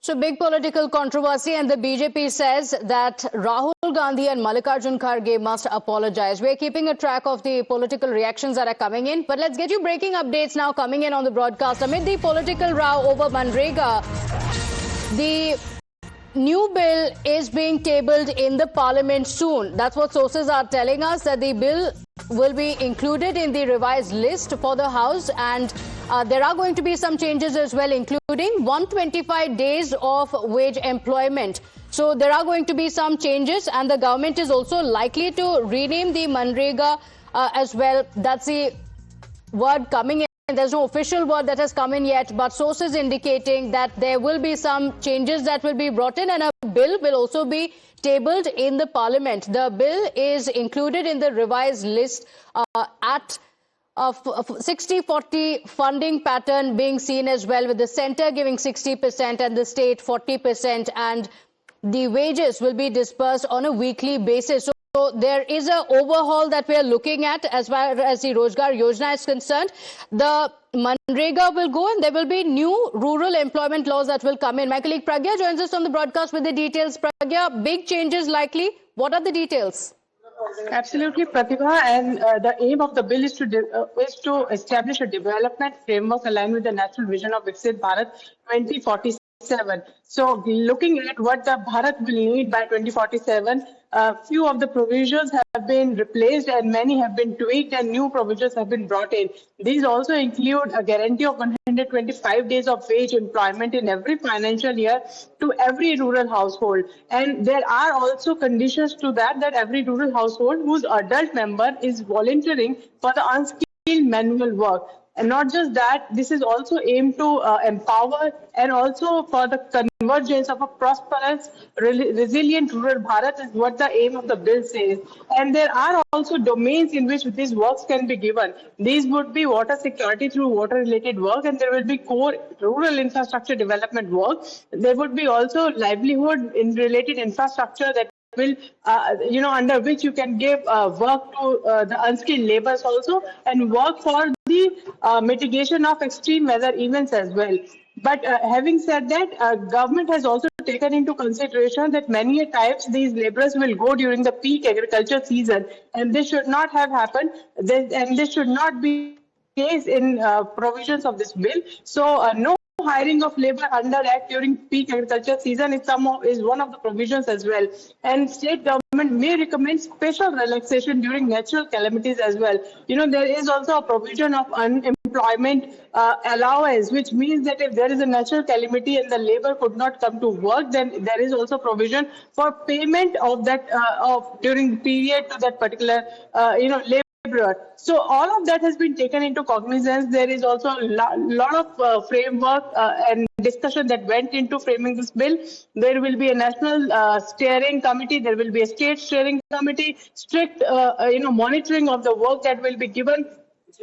So big political controversy, and the BJP says that Rahul Gandhi and Mallikarjun Kharge must apologize. We're keeping a track of the political reactions that are coming in, but let's get you breaking updates now coming in on the broadcast. Amid the political row over Manrega, the new bill is being tabled in the parliament soon. That's what sources are telling us, that the bill will be included in the revised list for the House, and there are going to be some changes as well, including 125 days of wage employment. So there are going to be some changes, and the government is also likely to rename the Manrega as well. That's the word coming in. There's no official word that has come in yet, but sources indicating that there will be some changes that will be brought in, and a bill will also be tabled in the parliament. The bill is included in the revised list at 60-40 funding pattern being seen as well, with the centre giving 60% and the state 40%, and the wages will be dispersed on a weekly basis. So there is an overhaul that we are looking at as far as the Rozgar Yojana is concerned. The Manrega will go, and there will be new rural employment laws that will come in. My colleague Pragya joins us on the broadcast with the details. Pragya, big changes likely. What are the details? Absolutely, Pratibha, and the aim of the bill is to establish a development framework aligned with the national vision of Viksit Bharat 2047. So, looking at what the Bharat will need by 2047, few of the provisions have been replaced and many have been tweaked, and new provisions have been brought in. These also include a guarantee of 125 days of wage employment in every financial year to every rural household. And there are also conditions to that every rural household whose adult member is volunteering for the unskilled manual work. And not just that, this is also aimed to empower and also for the convergence of a prosperous, resilient rural Bharat is what the aim of the bill says. And there are also domains in which these works can be given. These would be water security through water-related work, and there will be core rural infrastructure development work. There would be also livelihood in related infrastructure that will, under which you can give work to the unskilled laborers also, and work for the mitigation of extreme weather events as well. But having said that, government has also taken into consideration that many times these laborers will go during the peak agriculture season, and this should not have happened, and this should not be the case in provisions of this bill. So no hiring of labor under Act during peak agriculture season is one of the provisions as well. And state government may recommend special relaxation during natural calamities as well. There is also a provision of unemployment allowance, which means that if there is a natural calamity and the labor could not come to work, then there is also provision for payment of that during the period to that particular labor. So all of that has been taken into cognizance. There is also a lot of framework and discussion that went into framing this bill. There will be a national steering committee. There will be a state steering committee. Strict, monitoring of the work that will be given.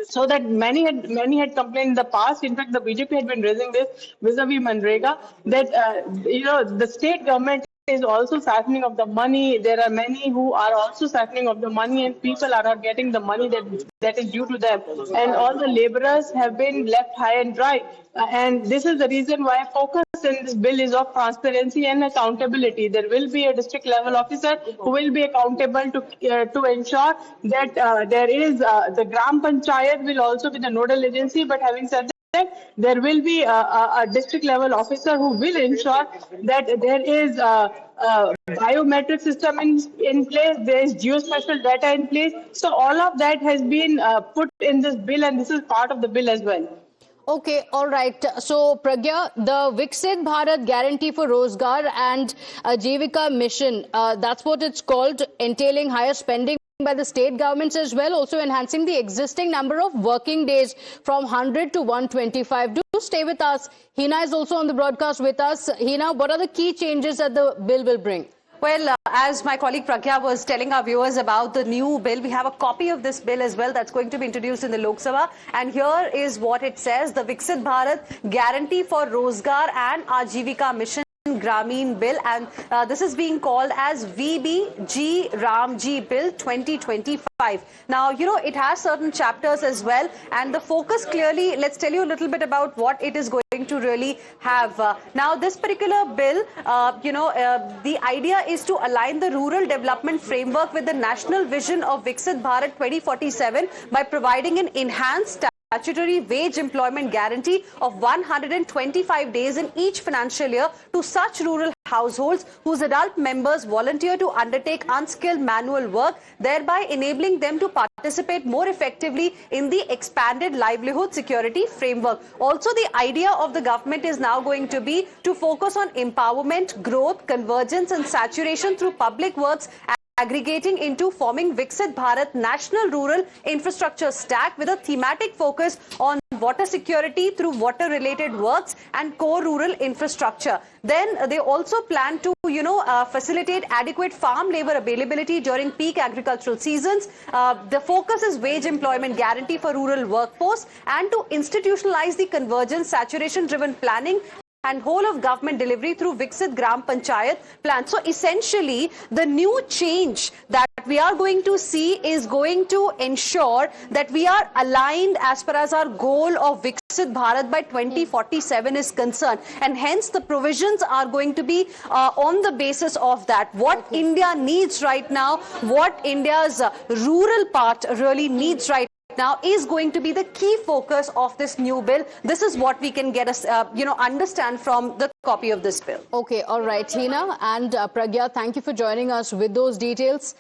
So that many had complained in the past. In fact, the BJP had been raising this vis-a-vis Manrega, that the state government is also siphoning of the money. There are many who are also siphoning of the money, and people are not getting the money that is due to them. And all the laborers have been left high and dry. And this is the reason why focus in this bill is of transparency and accountability. There will be a district level officer who will be accountable to ensure that there is the Gram Panchayat will also be the nodal agency. But having said that, there will be a district level officer who will ensure that there is a biometric system in place, there is geospatial data in place. So all of that has been put in this bill, and this is part of the bill as well. Okay, all right. So, Pragya, the Viksit Bharat Guarantee for Rozgar and Ajivika Mission, that's what it's called, entailing higher spending by the state governments as well, also enhancing the existing number of working days from 100 to 125. Do stay with us. Hina is also on the broadcast with us. Hina, what are the key changes that the bill will bring? Well, as my colleague Pragya was telling our viewers about the new bill, we have a copy of this bill as well that's going to be introduced in the Lok Sabha. And here is what it says. The Viksit Bharat Guarantee for Rozgar and Ajivika Mission Mission Grameen Bill, and this is being called as VBG Ramji Bill 2025. Now, you know, it has certain chapters as well, and the focus clearly, let's tell you a little bit about what it is going to really have. Now, this particular bill, the idea is to align the rural development framework with the national vision of Viksit Bharat 2047 by providing an enhanced statutory wage employment guarantee of 125 days in each financial year to such rural households whose adult members volunteer to undertake unskilled manual work, thereby enabling them to participate more effectively in the expanded livelihood security framework. Also, the idea of the government is now going to be to focus on empowerment, growth, convergence and saturation through public works, aggregating into forming Viksit Bharat National Rural Infrastructure Stack with a thematic focus on water security through water-related works and core rural infrastructure. Then they also plan to, facilitate adequate farm labor availability during peak agricultural seasons. The focus is wage employment guarantee for rural workforce and to institutionalize the convergence, saturation-driven planning and whole of government delivery through Viksit Gram Panchayat plan. So essentially, the new change that we are going to see is going to ensure that we are aligned as far as our goal of Viksit Bharat by 2047 is concerned. And hence, the provisions are going to be on the basis of that. What India needs right now, what India's rural part really needs right now is going to be the key focus of this new bill. This is what we can get us, understand from the copy of this bill. Okay, all right, Hina and Pragya, thank you for joining us with those details.